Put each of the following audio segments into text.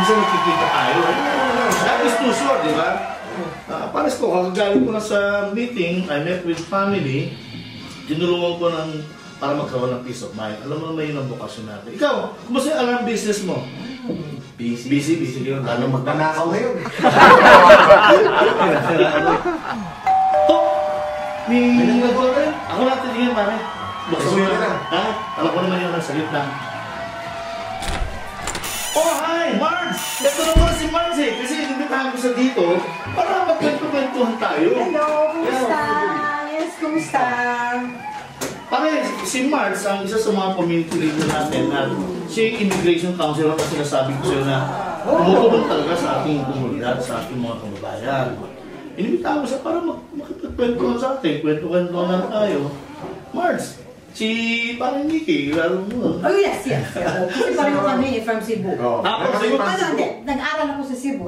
minsan nakikita tayo. That is too short, di ba? Pares ko, kagagaling ko na sa meeting, I met with family, tinulungan ko para magkaroon ng peace of mind. Alam mo naman yun ang bukasyon natin. Ikaw, kumusta yung alarm business mo? Busy yun. Ano magtanakaw ngayon? May nagagawa rin. Ako natin tingin, pare. Buksan mo na. Ha? Alam ko naman yung nasa gitna. Oh, hi! Marge! Ito naman si Marge eh. Kasi inimbitahan ko sa dito para magkwento-kwentuhan tayo. Hello! Kumusta? Yes, kumusta? Pare, si Marge ang isa sa mga community leader natin na siya yung immigration counselor na sinasabi ko sa'yo na tumutulong talaga sa ating komunidad, sa ating mga kababayan. Inimbitahan ko siya para makipagkwentuhan sa atin. Kwento-kwentuhan na tayo. Marge! Si parang Nikki, lalo mo. Oh, yes. Kasi pareho kami from Cebu. Nag-aral ako sa Cebu.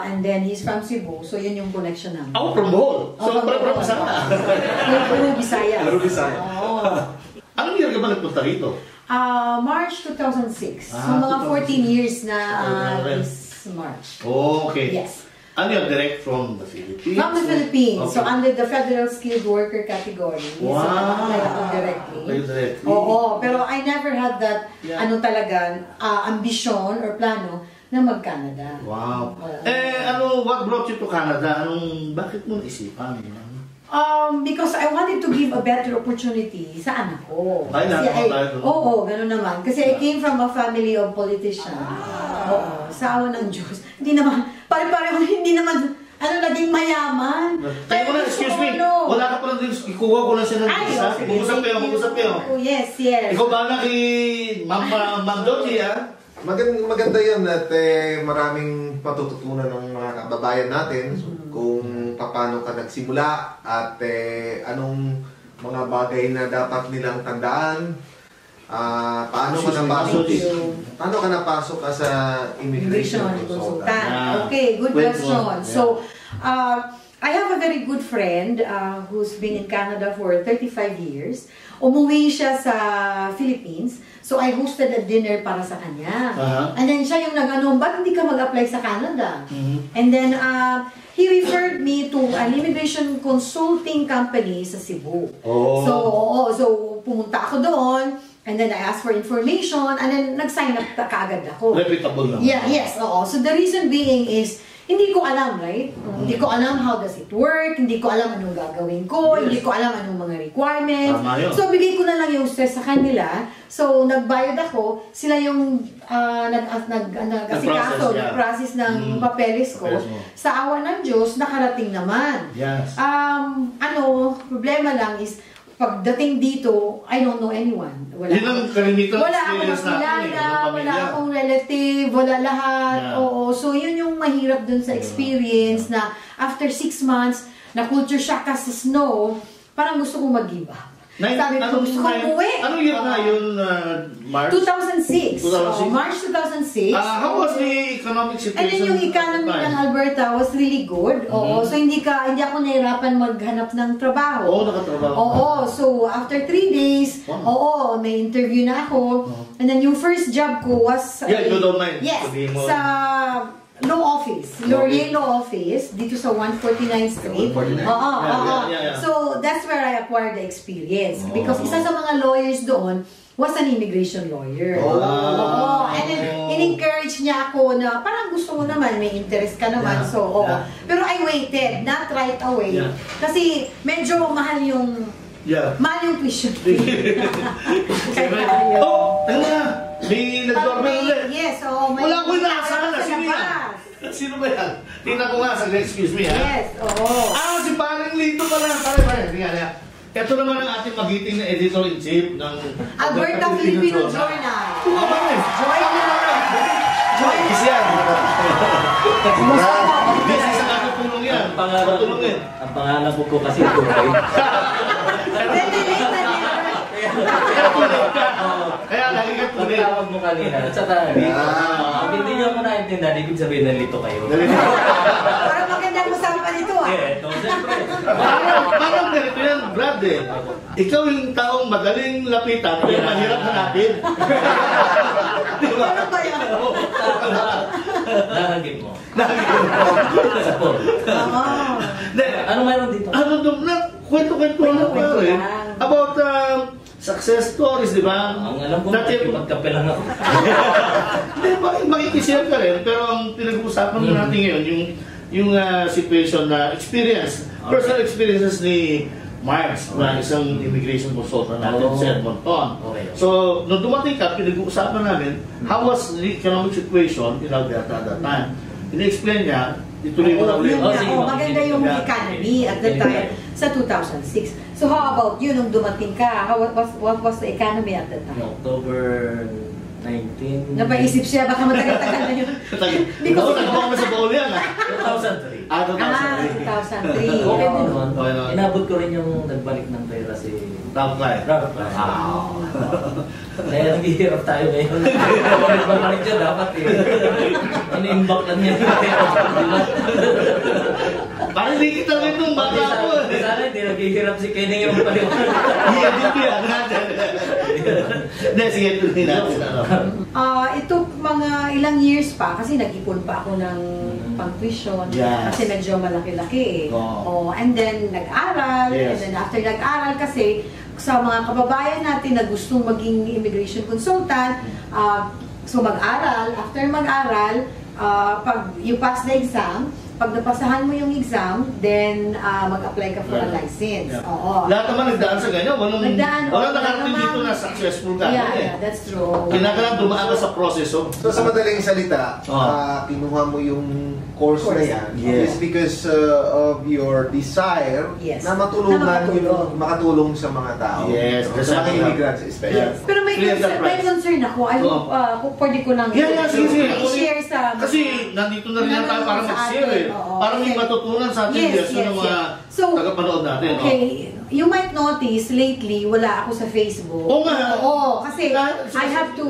And then he's from Cebu. So, yun yung connection namin. Ako from Bohol. So, parang masama. Puro Bisaya. Anong year ka ba nagpunta rito? March 2006. So, mga 14 years na this March. Okay. Yes. Ano yung direct from the Philippines? From the Philippines. Okay. So, under the Federal Skilled Worker category. Wow! So, apply ako directly. Directly? Oo. Pero I never had that, ambition or plano na mag-Canada. Wow. What brought you to Canada? Bakit mo naisipan? Because I wanted to give a better opportunity sa anak ko. Oo, gano'n naman. Kasi I came from a family of politicians. Oo, sa awa ng Diyos. Hindi naman, pare-pareho, hindi naman, naging mayaman. Kaya mo na, excuse me, wala ka pa lang din, ikuha ko lang siya ng isa. Mag-usap kayo. Oh, yes. Ikaw ba na kay Ma'am Dodgy, ha? Maganda yan at maraming matututunan ng mga kababayan natin kung paano ka nagsimula at anong mga bagay na dapat nilang tandaan. Paano ka napasok sa immigration consultant? Okay, good question. So, I have a very good friend who's been in Canada for 35 years. Umuwi siya sa Philippines. So, I hosted a dinner para sa kanya. And then, siya yung ba't hindi ka mag-apply sa Canada? And then, he referred me to an immigration consulting company sa Cebu. So, pumunta ako doon. And then, I asked for information. And then, nag-sign up kaagad ako. Reputable naman. Yes. So, the reason being is, hindi ko alam, right? Hindi ko alam how does it work, hindi ko alam anong gagawin ko, hindi ko alam anong mga requirements. So, bigay ko na lang yung stress sa kanila. So, nagbayad ako, sila yung nag-asikaso, nag-process ng papeles ko. Sa awa ng Diyos, nakarating naman. Problema lang is, pagdating dito, I don't know anyone. Wala akong kakilala, wala akong relative, wala lahat. So yun yung mahirap dun sa experience na after 6 months, na culture shock ka sa snow, parang gusto kong mag-give up. Sabi ko, gusto kong umuwi. Anong year na yun, March? 2006. March 2006. How was the economic situation? And then yung economy ng Alberta was really good. So hindi ako nahirapan maghanap ng trabaho. Nakatrabaho. So after 3 days, may interview na ako. And then yung first job ko was you don't mind. Yes, sa law office, Laurier Law Office, dito sa 149th Street. So, that's where I acquired the experience. Because isa sa mga lawyers doon was an immigration lawyer. And then, in-encourage niya ako na parang gusto mo naman, may interest ka naman. Pero I waited, not right away. Kasi medyo mahal yung tuition fee. May nag-doorbell ulit. Yes, wala ko inaasahan na. Sino ba yan? Tingnan ko nga, excuse me ha. Yes, si Paring Lito pala. Pare. Ito naman ang ating magiting na editor-in-chief ng Alberta Filipino Journal. Kasi yan. Busy sa katutulong yan. Ang pangalan ko kasi ito. Kaya lagi ka tuloy. Pagtawag mo kanina, sa dito. Hindi nyo ako naintindihan, ibig sabihin na lito kayo. Parang magandang usapan ito siyempre. Parang ganito yan, Brad eh. Ikaw yung taong madaling lapitan, kaya mahirap hanapin. Ano ba yan? nahagip mo? Sa pool. Oo. Hindi, Ano mayroon dito? ano doon na, kwento-kwento lang Kwento pa rin. lang. About success stories, di ba? Ang alam ko, Dati- magkape lang ako. Hindi, makikishare ka rin, pero ang pinag-uusapan natin ngayon, yung situation na experience, personal experiences ni Marks, na isang immigration consultant natin sa Edmonton. Okay. So, nung dumating ka, pinag-uusapan namin, how was the economic situation in Alberta at that time? Ini-explain niya, ituloy mo na ulit. Yun nga, sige, maganda yung yeah. economy at that time sa 2006. So how about you nung dumating ka? What was the economy at that time? October 19... Napaisip siya, baka matagal-tagal na yun. Because nagbawa mo sa baul yan, ha? 2003. 2003. 2003. Oo, Okay, naman. Okay naman. Inabot ko rin yung nagbalik ng pera si Top line. Robert Klein. Kaya naghihirap tayo ngayon. Balik siya dapat eh. Ini-imbak lang niya. Parang hindi kita rin nung bata ako. Sana hindi naghihirap si Kenny yung paliwanag. Iya, dito yan. Hindi, sige, tuloy natin. Ito mga ilang years pa kasi nag-ipon pa ako ng pang-tuition Yes. kasi medyo malaki-laki eh. Oo. And then nag-aral, Yes. and then after nag-aral kasi sa mga kababayan natin na gustong maging immigration consultant, so mag-aral, after mag-aral, pag you pass the exam, pag napasahan mo yung exam, then mag-apply ka for a license. Yeah. Oo. Lahat naman nagdaan sa ganyan. Nagdaan, Walang oo, nakarating naman. dito na successful ka. Yeah, that's true. Kinakailangan dumaan ka sa proseso. So sa madaling salita, kinuha mo yung course na yan Yes. is because of your desire Yes. na matulungan Na makatulong. yung makatulong sa mga tao. Yes, No? that's Sa mga right. immigrants especially. Yes. Pero may Clear concern, the may price. concern ako. I hope kung pwede ko lang Yeah, sige. i-share sa... Kasi nandito na rin tayo para mag-share eh. Oo. Para may matutunan sa atin Yes, yes, ng mga So, tagapanood natin. okay, you might notice lately, wala ako sa Facebook. Oo nga. Oo, kasi I have to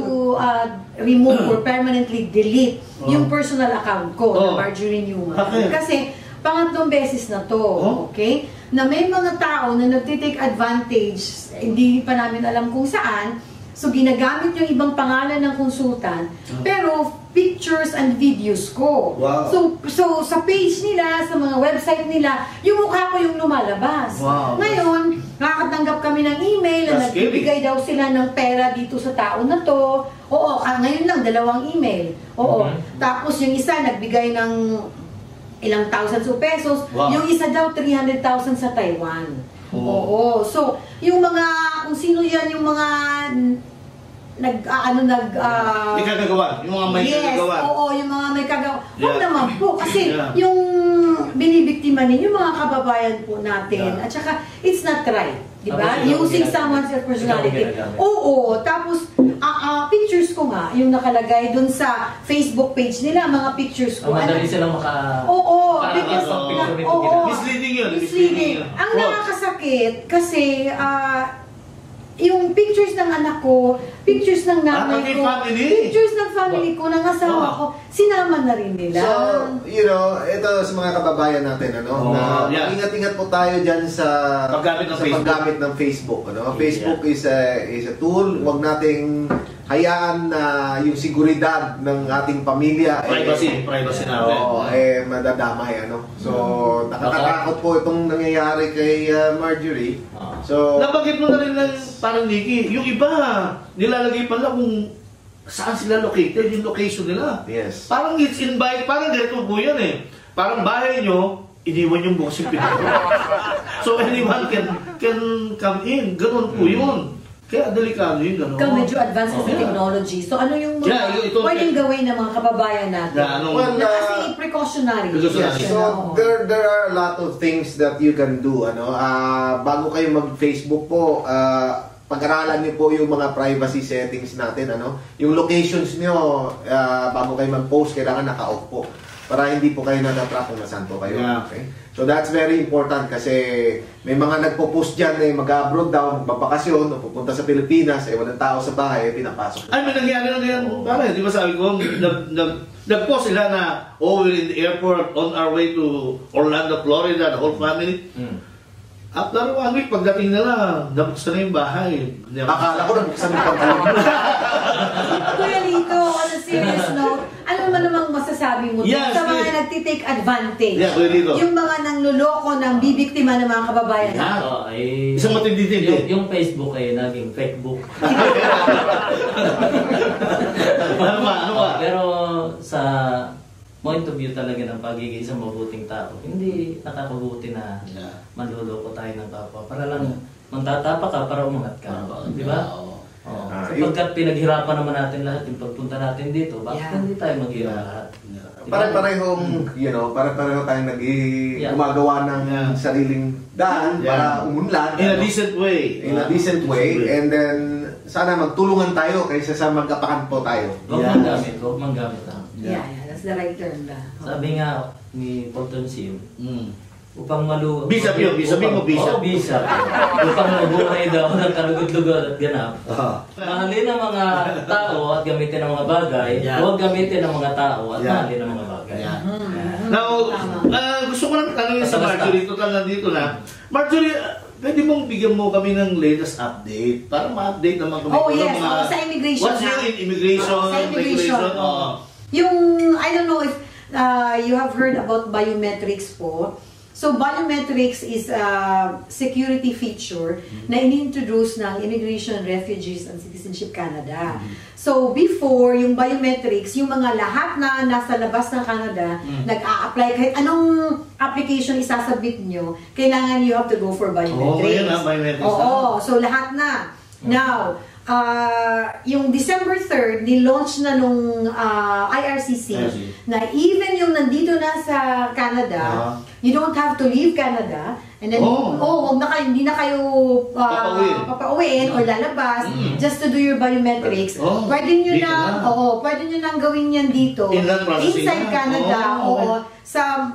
remove or permanently delete yung personal account ko na Marjorie Newman. Bakit? Kasi pangatlong beses na to, okay? Na may mga tao na nagtitake advantage, hindi pa namin alam kung saan, so ginagamit yung ibang pangalan ng konsultant, pero pictures and videos ko. Wow. So sa page nila, sa mga website nila, yung mukha ko yung lumalabas. Wow. Ngayon, nakakatanggap kami ng email na That's scary. nagbibigay daw sila ng pera dito sa tao na to. Oo, ngayon lang, 2 email. Oo. Tapos yung isa, nagbigay ng ilang thousands of pesos. Wow. Yung isa daw, 300,000 sa Taiwan. Oo. So, yung mga, kung sino yan, yung mga May kagagawa. Yung mga may yes, kagagawa. oo, yung mga may kagawa. Huwag Yeah. naman po, kasi Yeah. yung binibiktima ninyo, yung mga kababayan po natin. Yeah. At saka, it's not right. Diba? Tapos ikaw Using ginagamit. someone's personality. Ikaw ginagamit. Oo, tapos, pictures ko nga, yung nakalagay dun sa Facebook page nila, mga pictures ko. Madali silang Oo, maka- because ang picture nito oo, ginamit. Misleading yun. misleading. Ang Fraud. nakakasakit kasi yung pictures ng anak ko, pictures ng nanay pati ko, family. pictures ng family ko, ng asawa ko, sinama na rin nila. So, ito sa mga kababayan natin, yeah. ingat-ingat po tayo dyan sa Paggamit ng Facebook. paggamit ng Facebook. Facebook is a tool. Huwag nating hayaan na yung seguridad ng ating pamilya Privacy natin. madadamay. So, nakakatakot po itong nangyayari kay Marjorie. So, Nabanggit mo na rin ng parang Nikki, yung iba, nilalagay pala kung saan sila located, yung location nila. yes. Parang it's invite, parang ganito po yan eh. Parang bahay nyo, iniwan yung bukas yung pinto. So anyone can come in. Ganun po yun. Kaya delikado yun, gano'n. Ikaw medyo advanced sa technology. So ano yung mga Yeah, ito- pwedeng gawin ng mga kababayan natin? Yeah, ano- Well, Na kasi precautionary. Precautionary. Yes, so there are a lot of things that you can do. Bago kayo mag-Facebook po, pag-aralan niyo po yung mga privacy settings natin. Yung locations niyo, bago kayo mag-post, kailangan naka-off po. Para hindi po kayo natatrap kung nasaan po kayo. Yeah. Okay? So that's very important kasi may mga nagpo-post dyan na mag-abroad daw, magbabakasyon, o pupunta sa Pilipinas, walang tao sa bahay, pinapasok. Ay, may nangyari na ganyan. Parang, di ba sabi ko, nag-post sila na, we're in the airport on our way to Orlando, Florida, the whole family. After 1 week, pagdating nila, nabuksan na yung bahay. Akala ko nabuksan yung pagkakas. Kuya Lito, on a serious note, ano naman namang masasabi masasabi mo Yes, sa mga yes. nagtitake advantage? Yeah, Kuya Lito. Yung mga nangluloko ng bibiktima ng mga kababayan. Yeah. Ay, Isang matindi-tindi. yung Facebook ay naging fakebook. Ano ba? Pero sa point of view talaga ng pagiging isang mabuting tao, hindi nakakabuti na Yeah. manluloko tayo ng kapwa. Para lang magtatapa ka para umangat ka. Di ba? Oo. Oo. Ah, Sapagkat pinaghirapan naman natin lahat yung pagpunta natin dito, bakit Yeah. hindi tayo maghirap lahat? Yeah. Diba? Pare-parehong, pare-pareho tayong gumagawa ng Yeah. sariling daan Yeah. para umunlad. In a decent way. In a decent way. And then, sana magtulungan tayo kaysa sa magkapakan po tayo. Huwag Yes. huwag manggamit lang. Yeah, that's the right term ba? Sabi nga ni Potonsim, Mm. upang Bisap yun, bisapin mo, bisap. Oo, bisap. Upang mabuhay daw ng kalugod-lugod at ganap. Mahalin ang mga tao at gamitin ang mga bagay. Yeah. Huwag gamitin ang mga tao at Yeah. mahalin ang mga bagay. Yeah. Mm. Now, gusto ko lang tanongin sa Basta-basta. Marjorie, total na dito na. Marjorie, pwede mong bigyan mo kami ng latest update para ma-update naman kami. Oh, kung yes. ano mga- Sa immigration What's na. new in immigration? Sa immigration. regulation? Oo. Yung, I don't know if you have heard about biometrics po. So, biometrics is a security feature na in-introduce ng Immigration, Refugees and Citizenship Canada. So, before, yung biometrics, yung mga lahat na nasa labas ng Canada, nag-a-apply, kahit anong application isasubmit nyo, kailangan you have to go for biometrics. ngayon na, biometrics Oo, so lahat na. Now, yung December 3rd, ni-launch na nung IRCC na even yung nandito na sa Canada, you don't have to leave Canada. And then, hindi na kayo papauwiin or lalabas just to do your biometrics. Pwede nyo dito na, na. pwede nyo nang gawin yan dito. Inland processing Inside na. Canada, Okay.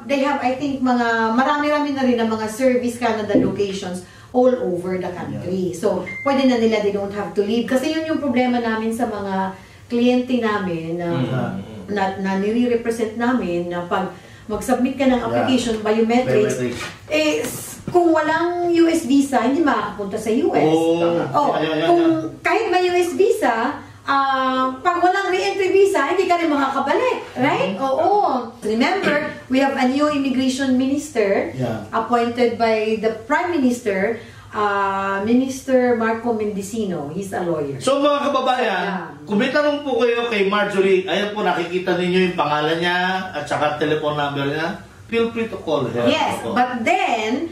They have, I think, marami-rami na rin ang mga Service Canada locations all over the country. So, pwede na nila, they don't have to leave. Kasi yun yung problema namin sa mga kliyente namin na nire-represent namin na pag mag-submit ka ng application, biometrics, kung walang US visa, hindi makakapunta sa US. Kahit may US visa, pag walang re-entry visa, hindi ka rin makakabalik. Right? Oo. Remember, we have a new immigration minister appointed by the Prime Minister, Minister Marco Mendicino. He's a lawyer. So mga kababayan, kung may tanong po kayo kay Marjorie, ayan po nakikita ninyo yung pangalan niya at saka telephone number niya. Feel free to call her. Yes, but then,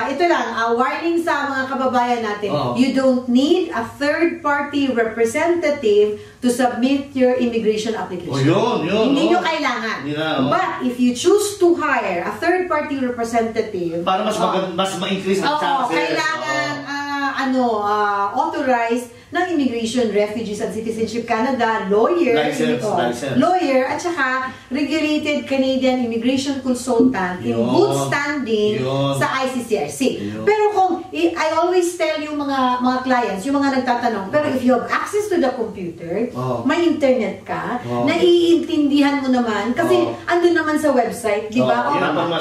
ito lang, warning sa mga kababayan natin, you don't need a third-party representative to submit your immigration application. Yun. Hindi nyo kailangan. But if you choose to hire a third-party representative, para mas ma-increase ang chances. Kailangan authorized ng Immigration, Refugees and Citizenship Canada, lawyer, license. Lawyer, at saka regulated Canadian immigration consultant in good standing sa ICCRC. Pero kung, I always tell yung mga clients, yung mga nagtatanong, pero if you have access to the computer, may internet ka, naiintindihan mo naman, kasi andun naman sa website, di ba?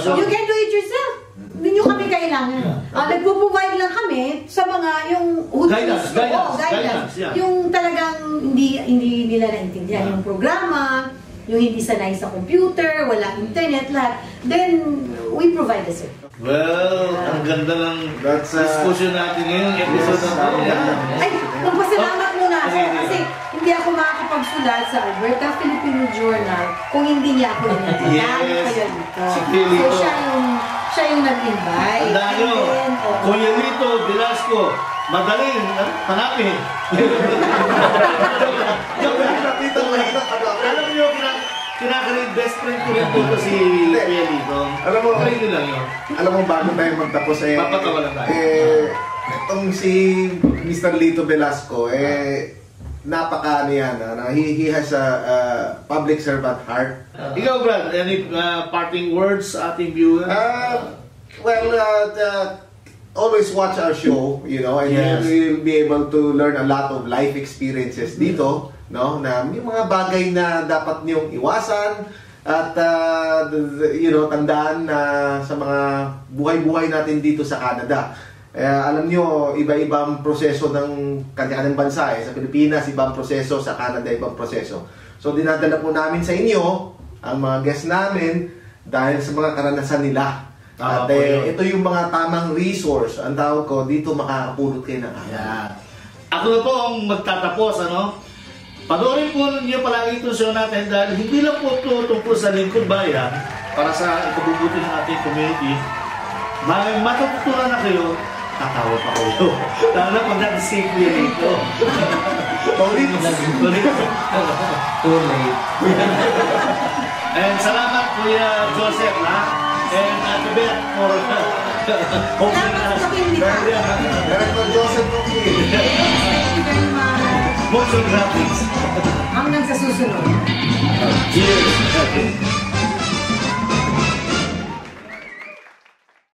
You can do it yourself. Hindi nyo kami kailangan. Nagpo-provide lang kami sa mga yung guidance. Yeah. Yung talagang hindi nila naintindihan yung programa, yung hindi sanay sa computer, walang internet, lahat. Then, we provide the service. Well, ang ganda ng discussion natin ngayon. Episode na ito. Ay, magpasalamat muna ako kasi hindi ako makakapagsulat sa Alberta Filipino Journal kung hindi niya ako nanitigyan. Yes. Si Kuya Lito. So, siya yung nag-invite. Tandaan nyo, Kuya Lito Velasco, madaling hanapin. Alam nyo, kinakalit best friend ko rin po si Kuya Lito. Alam mo, lang yun. Alam mo, bago tayo magtapos, Papatawalan tayo. itong si Mr. Lito Velasco, napaka he has a public servant heart. Ikaw, Brad, any parting words sa ating viewers? Always watch our show, and you'll be able to learn a lot of life experiences dito, no? Na yung mga bagay na dapat niyong iwasan at tandaan na sa mga buhay-buhay natin dito sa Canada. Alam nyo, iba-ibang proseso ng kanya-kanyang bansa. Sa Pilipinas, ibang proseso. Sa Canada, ibang proseso. So, dinadala po namin sa inyo ang mga guests namin dahil sa mga karanasan nila. Tama At po yun. ito yung mga tamang resource, ang tawag ko, dito makakapulot kayo ng aral. Yan. Ako na po ang magtatapos, ano? Panoorin po ninyo palagi itong show natin dahil hindi lang po ito tungkol sa lingkod bayan para sa ikabubuti ng ating community. May matututunan na kayo, tatawa pa kayo. Lalo na pag natisip niya rito. Paulit! Too late. And salamat Kuya Joseph, ha? And Ate Beth for opening Salamat us. sa pinita. Director Joseph Rocky. Thank you very much. Motion graphics. Hanggang sa susunod. Cheers!